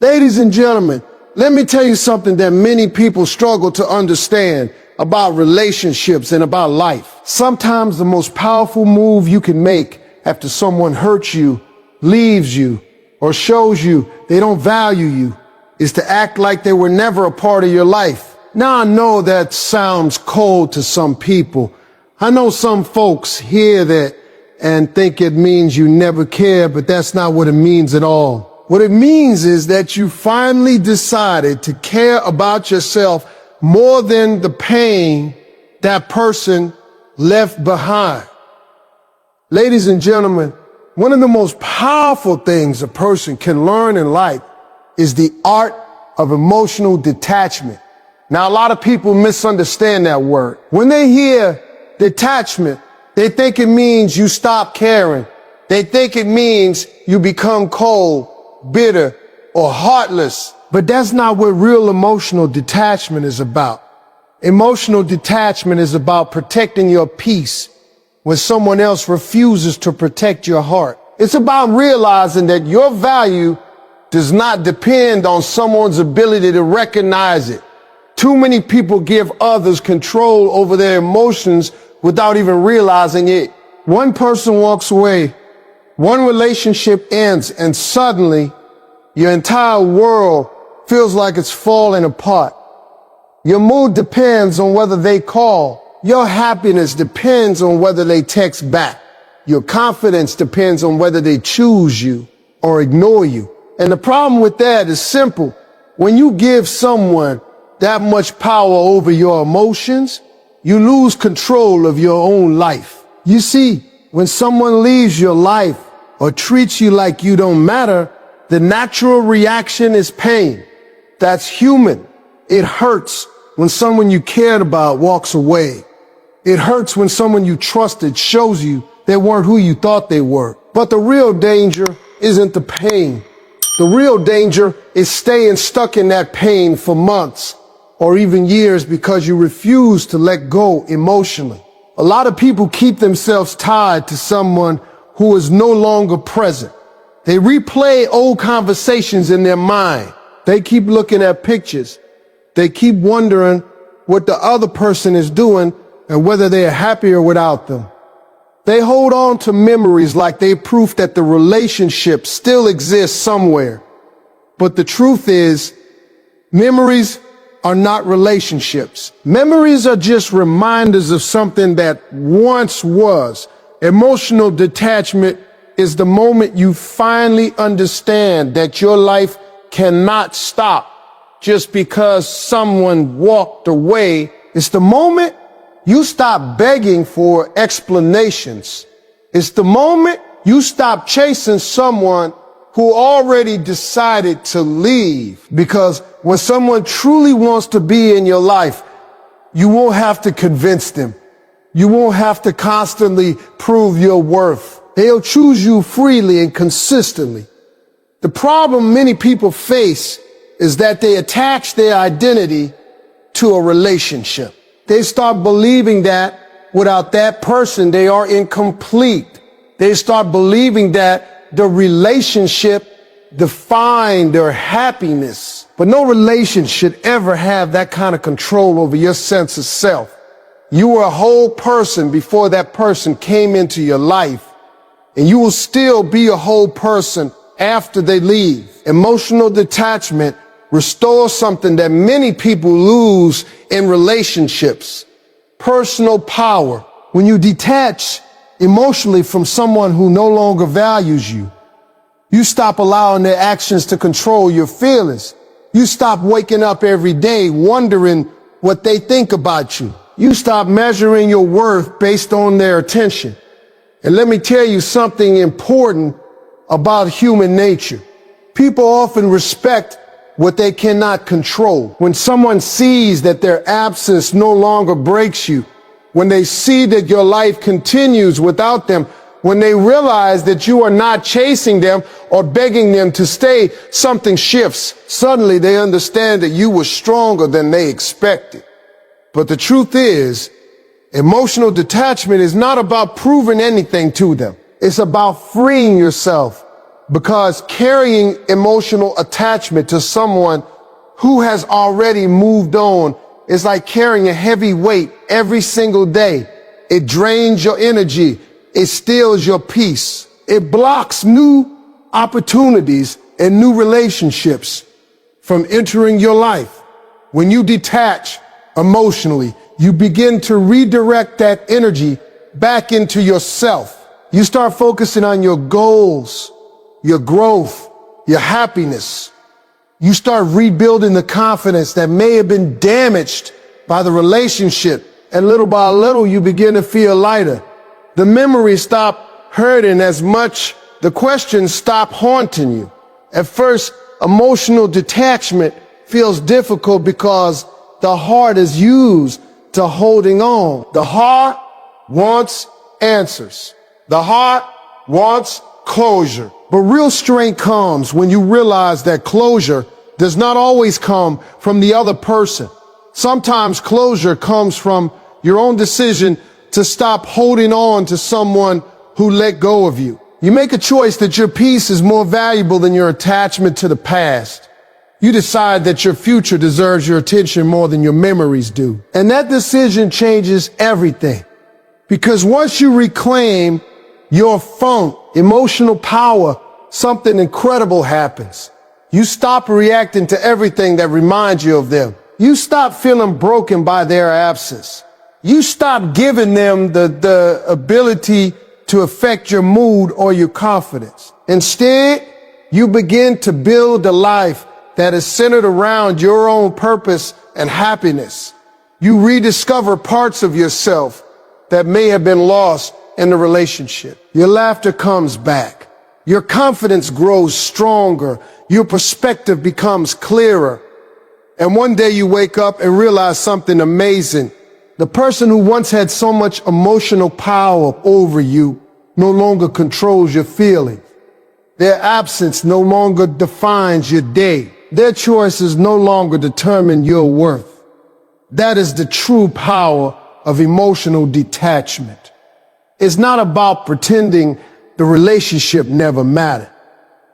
Ladies and gentlemen, let me tell you something that many people struggle to understand about relationships and about life. Sometimes the most powerful move you can make after someone hurts you, leaves you, or shows you they don't value you is to act like they were never a part of your life. Now I know that sounds cold to some people. I know some folks hear that and think it means you never care, but that's not what it means at all. What it means is that you finally decided to care about yourself more than the pain that person left behind. Ladies and gentlemen, one of the most powerful things a person can learn in life is the art of emotional detachment. Now, a lot of people misunderstand that word. When they hear detachment, they think it means you stop caring. They think it means you become cold, bitter, or heartless. But that's not what real emotional detachment is about. Emotional detachment is about protecting your peace when someone else refuses to protect your heart. It's about realizing that your value does not depend on someone's ability to recognize it. Too many people give others control over their emotions without even realizing it. One person walks away, one relationship ends, and suddenly your entire world feels like it's falling apart. Your mood depends on whether they call. Your happiness depends on whether they text back. Your confidence depends on whether they choose you or ignore you. And the problem with that is simple. When you give someone that much power over your emotions, you lose control of your own life. You see, when someone leaves your life or treats you like you don't matter, the natural reaction is pain. That's human. It hurts when someone you cared about walks away. It hurts when someone you trusted shows you they weren't who you thought they were. But the real danger isn't the pain. The real danger is staying stuck in that pain for months or even years because you refuse to let go emotionally. A lot of people keep themselves tied to someone who is no longer present. They replay old conversations in their mind. They keep looking at pictures. They keep wondering what the other person is doing and whether they are happier without them. They hold on to memories like they're proof that the relationship still exists somewhere. But the truth is, memories are not relationships. Memories are just reminders of something that once was. Emotional detachment is the moment you finally understand that your life cannot stop just because someone walked away. It's the moment you stop begging for explanations. It's the moment you stop chasing someone who already decided to leave. Because when someone truly wants to be in your life, you won't have to convince them. You won't have to constantly prove your worth. They'll choose you freely and consistently. The problem many people face is that they attach their identity to a relationship. They start believing that without that person, they are incomplete. They start believing that the relationship defines their happiness. But no relation should ever have that kind of control over your sense of self. You were a whole person before that person came into your life, and you will still be a whole person after they leave. Emotional detachment restores something that many people lose in relationships: personal power. When you detach emotionally from someone who no longer values you, you stop allowing their actions to control your feelings. You stop waking up every day wondering what they think about you. You stop measuring your worth based on their attention. And let me tell you something important about human nature. People often respect what they cannot control. When someone sees that their absence no longer breaks you, when they see that your life continues without them, when they realize that you are not chasing them or begging them to stay, something shifts. Suddenly they understand that you were stronger than they expected. But the truth is, emotional detachment is not about proving anything to them. It's about freeing yourself because carrying emotional attachment to someone who has already moved on is like carrying a heavy weight every single day. It drains your energy. It steals your peace. It blocks new opportunities and new relationships from entering your life. When you detach emotionally, you begin to redirect that energy back into yourself. You start focusing on your goals, your growth, your happiness. You start rebuilding the confidence that may have been damaged by the relationship. And little by little, you begin to feel lighter. The memories stop hurting as much. The questions stop haunting you. At first, emotional detachment feels difficult because the heart is used to holding on. The heart wants answers. The heart wants closure. But real strength comes when you realize that closure does not always come from the other person. Sometimes closure comes from your own decision to stop holding on to someone who let go of you. You make a choice that your peace is more valuable than your attachment to the past. You decide that your future deserves your attention more than your memories do. And that decision changes everything. Because once you reclaim your emotional power, something incredible happens. You stop reacting to everything that reminds you of them. You stop feeling broken by their absence. You stop giving them the ability to affect your mood or your confidence. Instead, you begin to build a life that is centered around your own purpose and happiness. You rediscover parts of yourself that may have been lost in the relationship. Your laughter comes back. Your confidence grows stronger. Your perspective becomes clearer. And one day you wake up and realize something amazing. The person who once had so much emotional power over you no longer controls your feelings. Their absence no longer defines your day. Their choices no longer determine your worth. That is the true power of emotional detachment. It's not about pretending the relationship never mattered.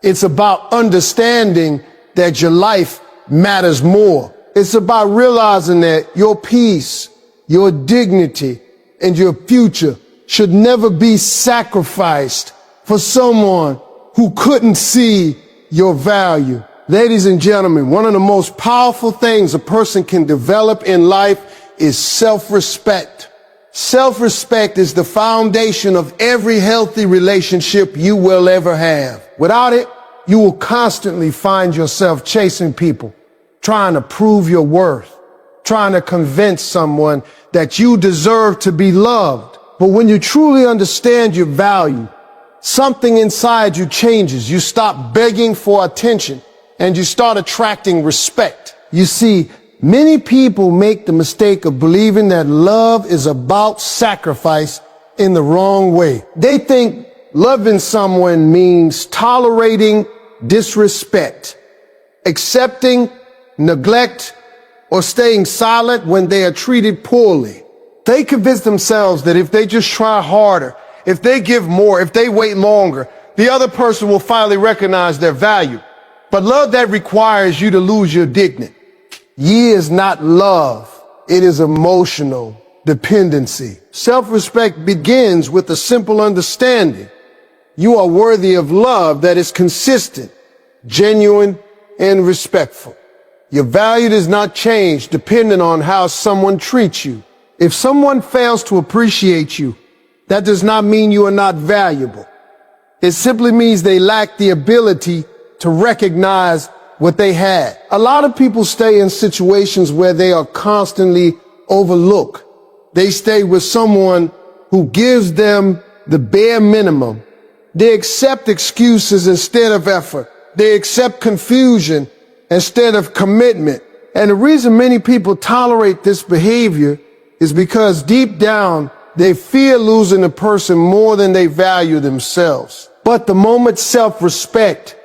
It's about understanding that your life matters more. It's about realizing that your peace, your dignity, and your future should never be sacrificed for someone who couldn't see your value. Ladies and gentlemen, one of the most powerful things a person can develop in life is self-respect. Self-respect is the foundation of every healthy relationship you will ever have. Without it, you will constantly find yourself chasing people, trying to prove your worth, trying to convince someone that you deserve to be loved. But when you truly understand your value, something inside you changes. You stop begging for attention and you start attracting respect. You see, many people make the mistake of believing that love is about sacrifice in the wrong way. They think loving someone means tolerating disrespect, accepting neglect, or staying silent when they are treated poorly. They convince themselves that if they just try harder, if they give more, if they wait longer, the other person will finally recognize their value. But love that requires you to lose your dignity is not love. It is emotional dependency. Self-respect begins with a simple understanding. You are worthy of love that is consistent, genuine, and respectful. Your value does not change depending on how someone treats you. If someone fails to appreciate you, that does not mean you are not valuable. It simply means they lack the ability to recognize what they had. A lot of people stay in situations where they are constantly overlooked. They stay with someone who gives them the bare minimum. They accept excuses instead of effort. They accept confusion instead of commitment. And the reason many people tolerate this behavior is because deep down, they fear losing a person more than they value themselves. But the moment self-respect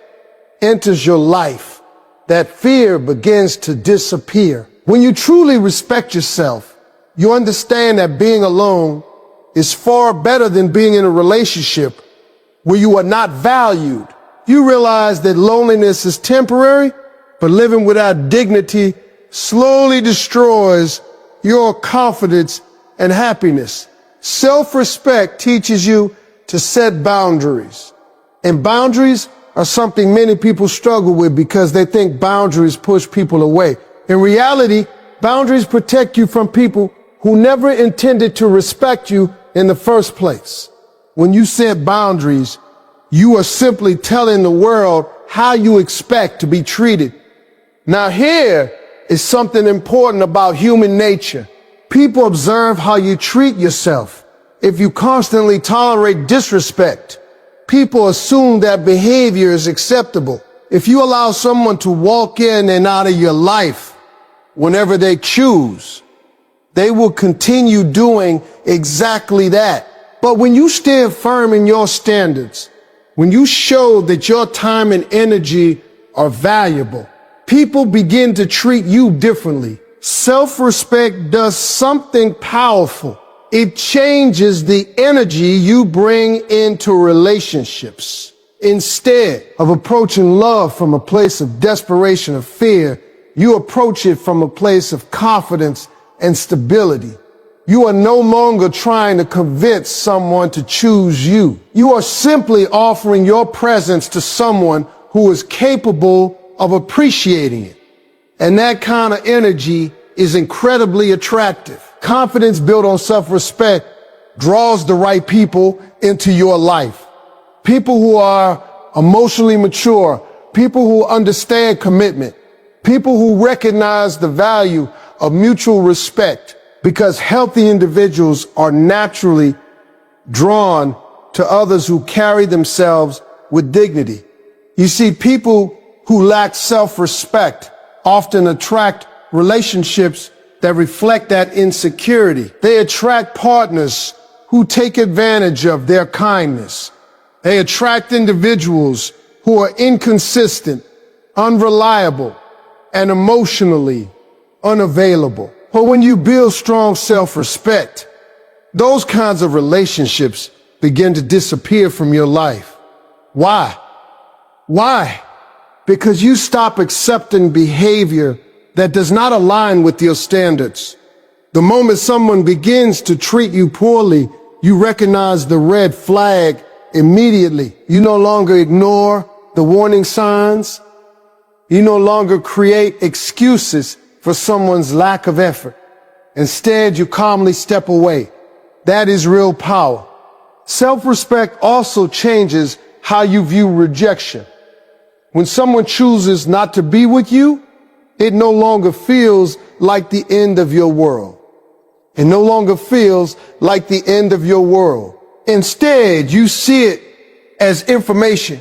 enters your life, that fear begins to disappear. When you truly respect yourself, you understand that being alone is far better than being in a relationship where you are not valued. you realize that loneliness is temporary, but living without dignity slowly destroys your confidence and happiness. Self-respect teaches you to set boundaries. And boundaries are something many people struggle with because they think boundaries push people away. In reality, boundaries protect you from people who never intended to respect you in the first place. When you set boundaries, you are simply telling the world how you expect to be treated. Now here is something important about human nature. People observe how you treat yourself. If you constantly tolerate disrespect, people assume that behavior is acceptable. If you allow someone to walk in and out of your life whenever they choose, they will continue doing exactly that. But when you stand firm in your standards, when you show that your time and energy are valuable, people begin to treat you differently. Self-respect does something powerful. It changes the energy you bring into relationships. Instead of approaching love from a place of desperation or fear, you approach it from a place of confidence and stability. You are no longer trying to convince someone to choose you. You are simply offering your presence to someone who is capable of appreciating it. And that kind of energy is incredibly attractive. Confidence built on self-respect draws the right people into your life. People who are emotionally mature, people who understand commitment, people who recognize the value of mutual respect, because healthy individuals are naturally drawn to others who carry themselves with dignity. You see, people who lack self-respect often attract relationships that reflect that insecurity. They attract partners who take advantage of their kindness. They attract individuals who are inconsistent, unreliable, and emotionally unavailable. But when you build strong self-respect, those kinds of relationships begin to disappear from your life. Why? Why? Because you stop accepting behavior that does not align with your standards. The moment someone begins to treat you poorly, you recognize the red flag immediately. You no longer ignore the warning signs. You no longer create excuses for someone's lack of effort. Instead, you calmly step away. That is real power. Self-respect also changes how you view rejection. When someone chooses not to be with you, it no longer feels like the end of your world. It no longer feels like the end of your world. Instead, you see it as information.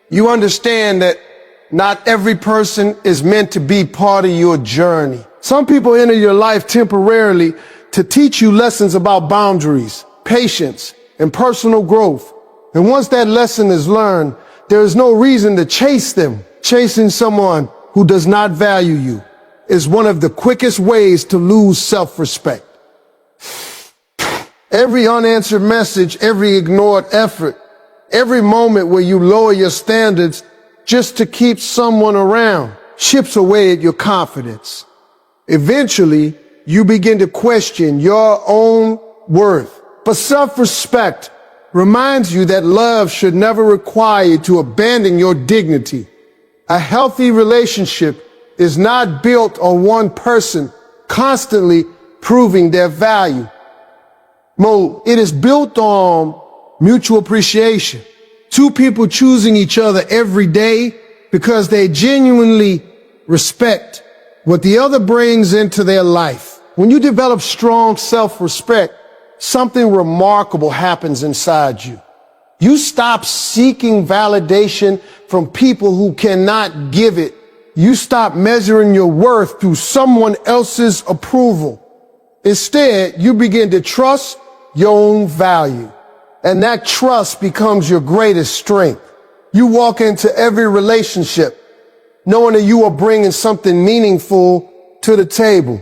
You understand that not every person is meant to be part of your journey. Some people enter your life temporarily to teach you lessons about boundaries, patience, and personal growth. And once that lesson is learned, there is no reason to chase them. Chasing someone who does not value you is one of the quickest ways to lose self-respect. Every unanswered message, every ignored effort, every moment where you lower your standards just to keep someone around chips away at your confidence. Eventually, you begin to question your own worth. But self-respect reminds you that love should never require you to abandon your dignity. A healthy relationship is not built on one person constantly proving their value. It is built on mutual appreciation. Two people choosing each other every day because they genuinely respect what the other brings into their life. When you develop strong self-respect, something remarkable happens inside you. You stop seeking validation from people who cannot give it. You stop measuring your worth through someone else's approval. Instead, you begin to trust your own value. And that trust becomes your greatest strength. You walk into every relationship knowing that you are bringing something meaningful to the table.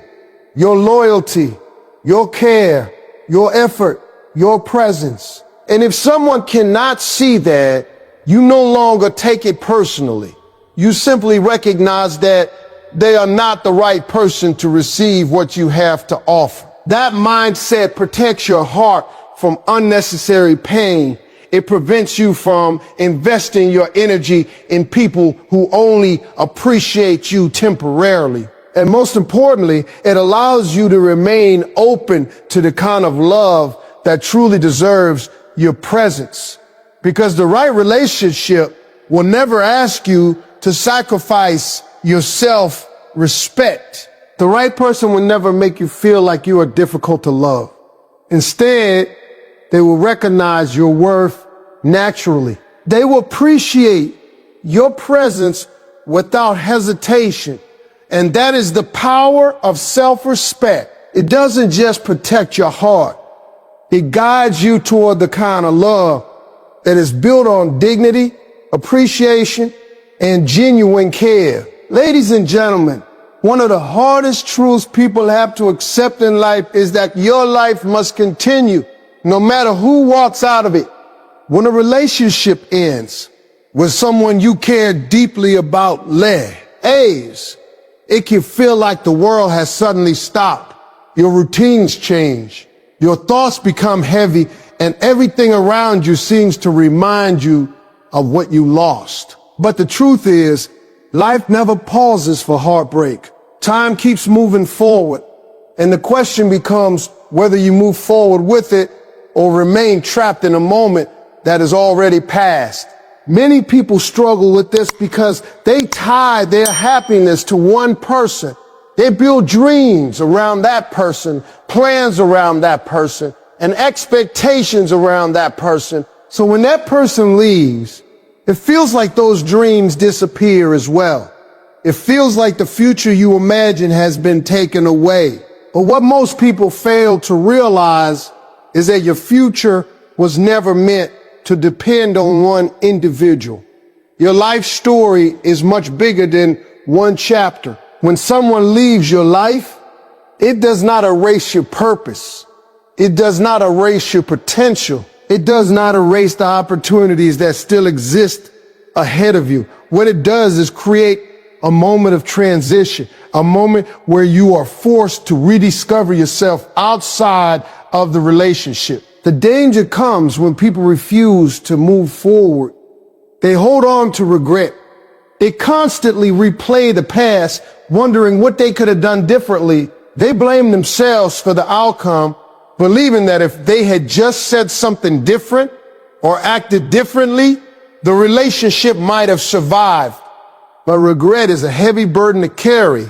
Your loyalty, your care, your effort, your presence. And if someone cannot see that, You no longer take it personally. You simply recognize that they are not the right person to receive what you have to offer. That mindset protects your heart from unnecessary pain. It prevents you from investing your energy in people who only appreciate you temporarily. And most importantly, it allows you to remain open to the kind of love that truly deserves your presence. Because the right relationship will never ask you to sacrifice your self-respect. The right person will never make you feel like you are difficult to love. Instead, they will recognize your worth naturally. They will appreciate your presence without hesitation. And that is the power of self-respect. It doesn't just protect your heart. It guides you toward the kind of love that is built on dignity, appreciation, and genuine care. Ladies and gentlemen, one of the hardest truths people have to accept in life is that your life must continue no matter who walks out of it. When a relationship ends with someone you care deeply about leaves, it can feel like the world has suddenly stopped. Your routines change. Your thoughts become heavy, and everything around you seems to remind you of what you lost. But the truth is, life never pauses for heartbreak. Time keeps moving forward, and the question becomes whether you move forward with it or remain trapped in a moment that is already past. Many people struggle with this because they tie their happiness to one person. They build dreams around that person, plans around that person, and expectations around that person. So when that person leaves, it feels like those dreams disappear as well. It feels like the future you imagine has been taken away. But what most people fail to realize is that your future was never meant to depend on one individual. Your life story is much bigger than one chapter. When someone leaves your life, it does not erase your purpose. It does not erase your potential. It does not erase the opportunities that still exist ahead of you. What it does is create a moment of transition, a moment where you are forced to rediscover yourself outside of the relationship. The danger comes when people refuse to move forward. They hold on to regret. They constantly replay the past, wondering what they could have done differently. They blame themselves for the outcome, believing that if they had just said something different or acted differently, the relationship might have survived. But regret is a heavy burden to carry,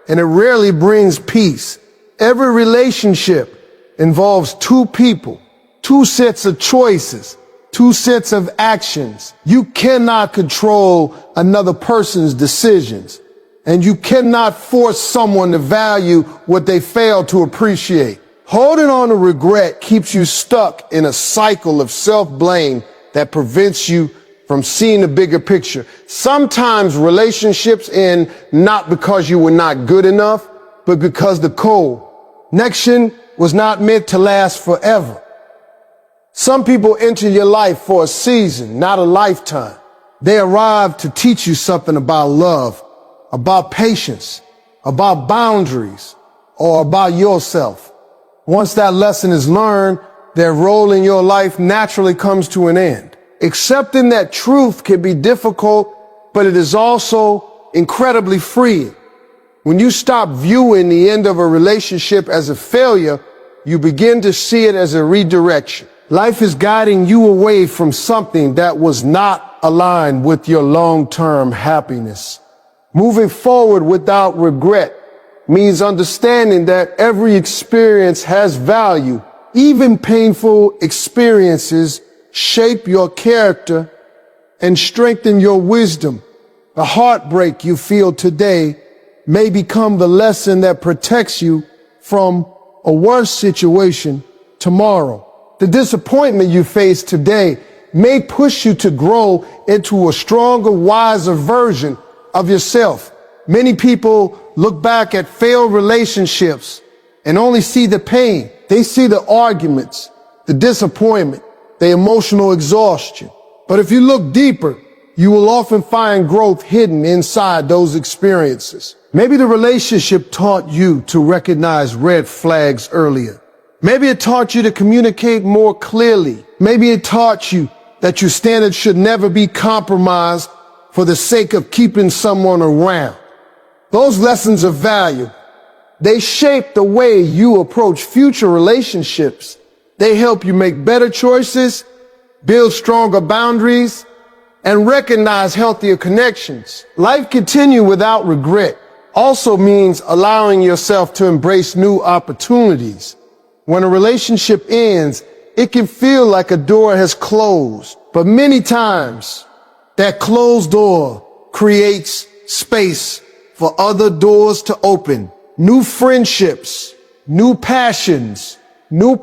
and it rarely brings peace. Every relationship involves two people, two sets of choices, two sets of actions. You cannot control another person's decisions, and you cannot force someone to value what they fail to appreciate. Holding on to regret keeps you stuck in a cycle of self-blame that prevents you from seeing the bigger picture. Sometimes relationships end not because you were not good enough, but because the connection was not meant to last forever. Some people enter your life for a season, not a lifetime. They arrive to teach you something about love, about patience, about boundaries, or about yourself. Once that lesson is learned, their role in your life naturally comes to an end. Accepting that truth can be difficult, but it is also incredibly freeing. When you stop viewing the end of a relationship as a failure, you begin to see it as a redirection. Life is guiding you away from something that was not aligned with your long-term happiness. Moving forward without regret means understanding that every experience has value. Even painful experiences shape your character and strengthen your wisdom. The heartbreak you feel today may become the lesson that protects you from a worse situation tomorrow. The disappointment you face today may push you to grow into a stronger, wiser version of yourself. Many people look back at failed relationships and only see the pain. They see the arguments, the disappointment, the emotional exhaustion. But if you look deeper, you will often find growth hidden inside those experiences. Maybe the relationship taught you to recognize red flags earlier. Maybe it taught you to communicate more clearly. Maybe it taught you that your standards should never be compromised for the sake of keeping someone around. Those lessons are valuable. They shape the way you approach future relationships. They help you make better choices, build stronger boundaries, and recognize healthier connections. Life continue without regret also means allowing yourself to embrace new opportunities. When a relationship ends, it can feel like a door has closed, but many times that closed door creates space for other doors to open. New friendships, new passions, new